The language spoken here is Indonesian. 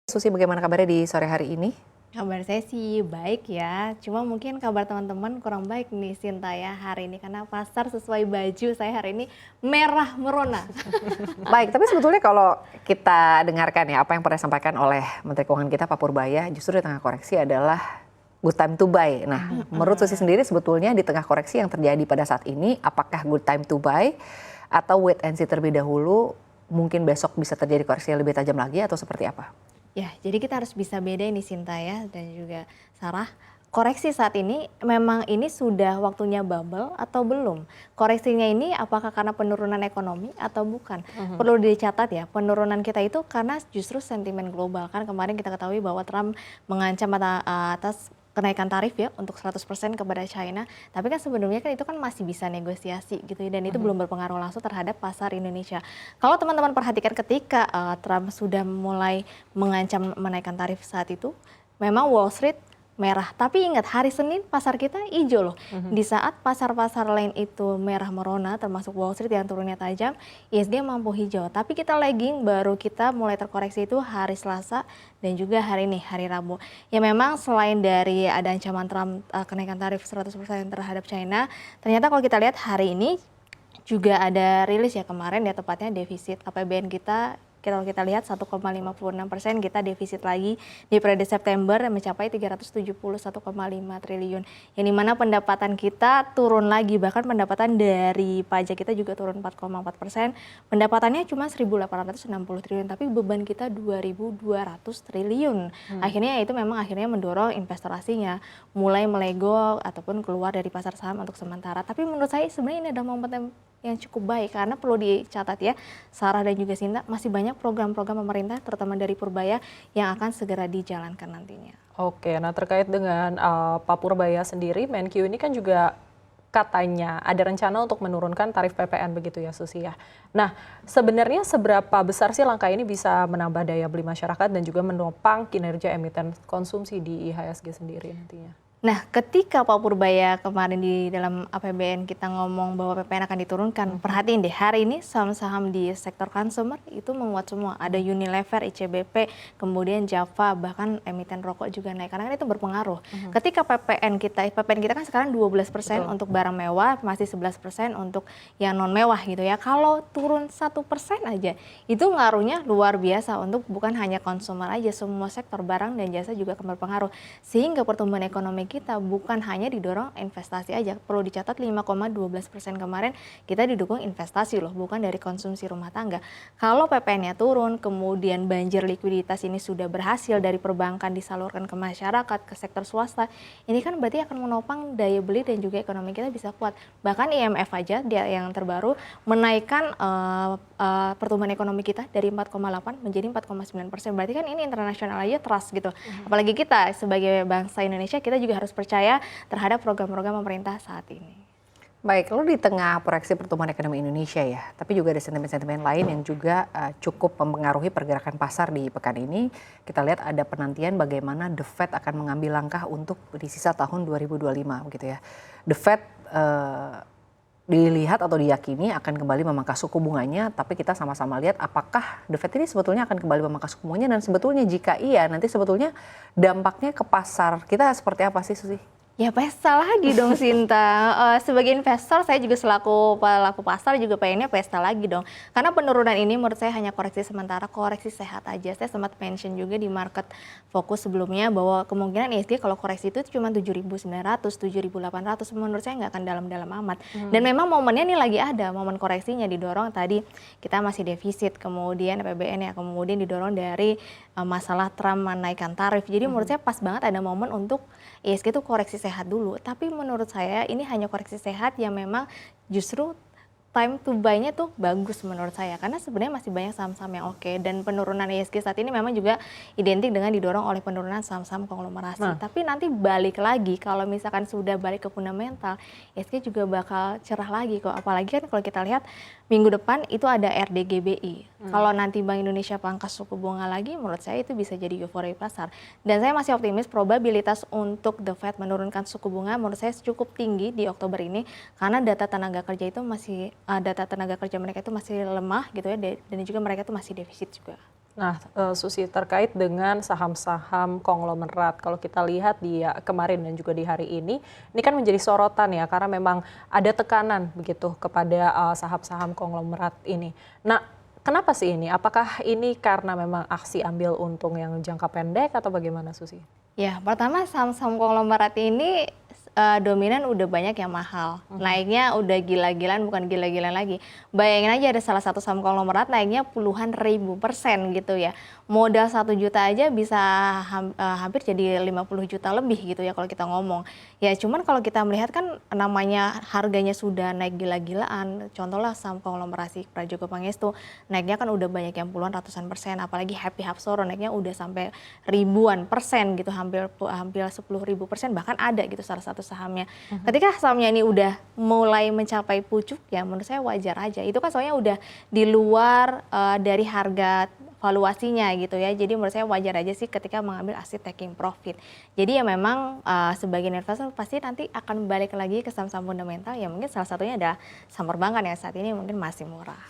Susi, bagaimana kabarnya di sore hari ini? Kabar saya sih baik ya, cuma mungkin kabar teman-teman kurang baik nih Sinta ya hari ini karena pasar sesuai baju saya hari ini merah merona. Baik, tapi sebetulnya kalau kita dengarkan ya apa yang pernah disampaikan oleh Menteri Keuangan kita Pak Purbaya, justru di tengah koreksi adalah good time to buy. Nah, menurut Susi sendiri sebetulnya di tengah koreksi yang terjadi pada saat ini, apakah good time to buy atau wait and see terlebih dahulu, mungkin besok bisa terjadi koreksi yang lebih tajam lagi atau seperti apa? Ya, jadi kita harus bisa beda ini Sinta ya dan juga Sarah. Koreksi saat ini memang ini sudah waktunya bubble atau belum? Koreksinya ini apakah karena penurunan ekonomi atau bukan? Perlu dicatat ya, penurunan kita itu karena justru sentimen global. Kan kemarin kita ketahui bahwa Trump mengancam atas kenaikan tarif ya untuk 100% kepada China. Tapi kan sebelumnya kan itu kan masih bisa negosiasi gitu ya, dan itu belum berpengaruh langsung terhadap pasar Indonesia. Kalau teman-teman perhatikan ketika Trump sudah mulai mengancam menaikkan tarif saat itu, memang Wall Street merah. Tapi ingat hari Senin pasar kita hijau loh. Di saat pasar-pasar lain itu merah merona termasuk Wall Street yang turunnya tajam, ISG mampu hijau. Tapi kita lagging baru kita mulai terkoreksi itu hari Selasa dan juga hari ini hari Rabu. Ya memang selain dari ada ancaman Trump kenaikan tarif 100% terhadap China, ternyata kalau kita lihat hari ini juga ada rilis ya kemarin ya, tepatnya defisit APBN kita. Kalau kita lihat 1,56% kita defisit lagi di periode September yang mencapai 371,5 triliun. Yang dimana pendapatan kita turun lagi, bahkan pendapatan dari pajak kita juga turun 4,4%. Pendapatannya cuma 1.860 triliun, tapi beban kita 2.200 triliun. Akhirnya itu memang akhirnya mendorong investor asingnya mulai melego ataupun keluar dari pasar saham untuk sementara. Tapi menurut saya sebenarnya ini adalah momen yang cukup baik karena perlu dicatat ya, Sarah dan juga Sinta, masih banyak program-program pemerintah terutama dari Purbaya yang akan segera dijalankan nantinya. Oke, nah terkait dengan Pak Purbaya sendiri, Menkyu ini kan juga katanya ada rencana untuk menurunkan tarif PPN begitu ya Susi ya. Nah sebenarnya seberapa besar sih langkah ini bisa menambah daya beli masyarakat dan juga menopang kinerja emiten konsumsi di IHSG sendiri nantinya? Nah, ketika Pak Purbaya kemarin di dalam APBN kita ngomong bahwa PPN akan diturunkan, perhatiin deh hari ini saham-saham di sektor consumer itu menguat semua. Ada Unilever, ICBP, kemudian Java, bahkan emiten rokok juga naik karena kan itu berpengaruh. Ketika PPN kita kan sekarang 12% untuk barang mewah, masih 11% untuk yang non mewah gitu ya. Kalau turun 1% aja, itu ngaruhnya luar biasa untuk bukan hanya konsumer aja, semua sektor barang dan jasa juga akan berpengaruh. Sehingga pertumbuhan ekonomi kita bukan hanya didorong investasi aja. Perlu dicatat 5,12% kemarin kita didukung investasi loh, bukan dari konsumsi rumah tangga. Kalau PPN-nya turun, kemudian banjir likuiditas ini sudah berhasil dari perbankan disalurkan ke masyarakat, ke sektor swasta, ini kan berarti akan menopang daya beli dan juga ekonomi kita bisa kuat. Bahkan IMF aja dia yang terbaru menaikkan pertumbuhan ekonomi kita dari 4,8 menjadi 4,9%. Berarti kan ini internasional aja trust gitu. Apalagi kita sebagai bangsa Indonesia, kita juga harus percaya terhadap program-program pemerintah saat ini. Baik, lalu di tengah proyeksi pertumbuhan ekonomi Indonesia ya, tapi juga ada sentimen-sentimen lain yang juga cukup mempengaruhi pergerakan pasar di pekan ini. Kita lihat ada penantian bagaimana The Fed akan mengambil langkah untuk di sisa tahun 2025 begitu ya. The Fed dilihat atau diyakini akan kembali memangkas suku bunganya, tapi kita sama-sama lihat apakah The Fed ini sebetulnya akan kembali memangkas suku bunganya, dan sebetulnya jika iya nanti sebetulnya dampaknya ke pasar kita seperti apa sih Susi? Ya pesta lagi dong Sinta. Sebagai investor saya juga selaku pelaku pasar juga pengennya pesta lagi dong. Karena penurunan ini menurut saya hanya koreksi sementara, koreksi sehat aja. Saya sempat mention juga di market fokus sebelumnya bahwa kemungkinan ISG kalau koreksi itu cuma 7.900, 7.800. Menurut saya nggak akan dalam-dalam amat. Dan memang momennya ini lagi ada, momen koreksinya didorong tadi kita masih defisit, kemudian APBN ya, kemudian didorong dari masalah Trump menaikkan tarif. Jadi menurut saya pas banget ada momen untuk ISG itu koreksi sehat dulu. Tapi menurut saya ini hanya koreksi sehat yang memang justru time to buy-nya tuh bagus menurut saya. Karena sebenarnya masih banyak saham-saham yang oke. Dan penurunan ISG saat ini memang juga identik dengan didorong oleh penurunan saham-saham konglomerasi. Tapi nanti balik lagi, kalau misalkan sudah balik ke fundamental, ISG juga bakal cerah lagi kok. Apalagi kan kalau kita lihat minggu depan itu ada RDGBI. Kalau nanti Bank Indonesia pangkas suku bunga lagi, menurut saya itu bisa jadi euforia pasar. Dan saya masih optimis probabilitas untuk The Fed menurunkan suku bunga menurut saya cukup tinggi di Oktober ini. Karena data tenaga kerja itu masih data tenaga kerja mereka itu masih lemah gitu ya, dan juga mereka itu masih defisit juga. Nah, Susi, terkait dengan saham-saham konglomerat, kalau kita lihat di kemarin dan juga di hari ini kan menjadi sorotan ya, karena memang ada tekanan begitu kepada saham-saham konglomerat ini. Nah, kenapa sih ini? Apakah ini karena memang aksi ambil untung yang jangka pendek atau bagaimana, Susi? Ya, pertama saham-saham konglomerat ini dominan udah banyak yang mahal. Naiknya udah gila-gilaan, bukan gila-gilaan lagi. Bayangin aja ada salah satu saham konglomerat naiknya puluhan ribu % gitu ya. Modal 1 juta aja bisa hampir jadi 50 juta lebih gitu ya kalau kita ngomong. Ya cuman kalau kita melihat kan namanya harganya sudah naik gila-gilaan. Contohlah saham konglomerasi Prajogo Pangestu naiknya kan udah banyak yang puluhan ratusan %, apalagi Happy Hapsoro naiknya udah sampai ribuan % gitu, hampir 10.000%, bahkan ada gitu salah satu sahamnya. Ketika sahamnya ini udah mulai mencapai pucuk ya menurut saya wajar aja. Itu kan soalnya udah di luar dari harga valuasinya gitu ya. Jadi menurut saya wajar aja sih ketika mengambil aset taking profit. Jadi ya memang sebagian investor pasti nanti akan balik lagi ke saham-saham fundamental, ya mungkin salah satunya ada saham perbankan ya saat ini mungkin masih murah.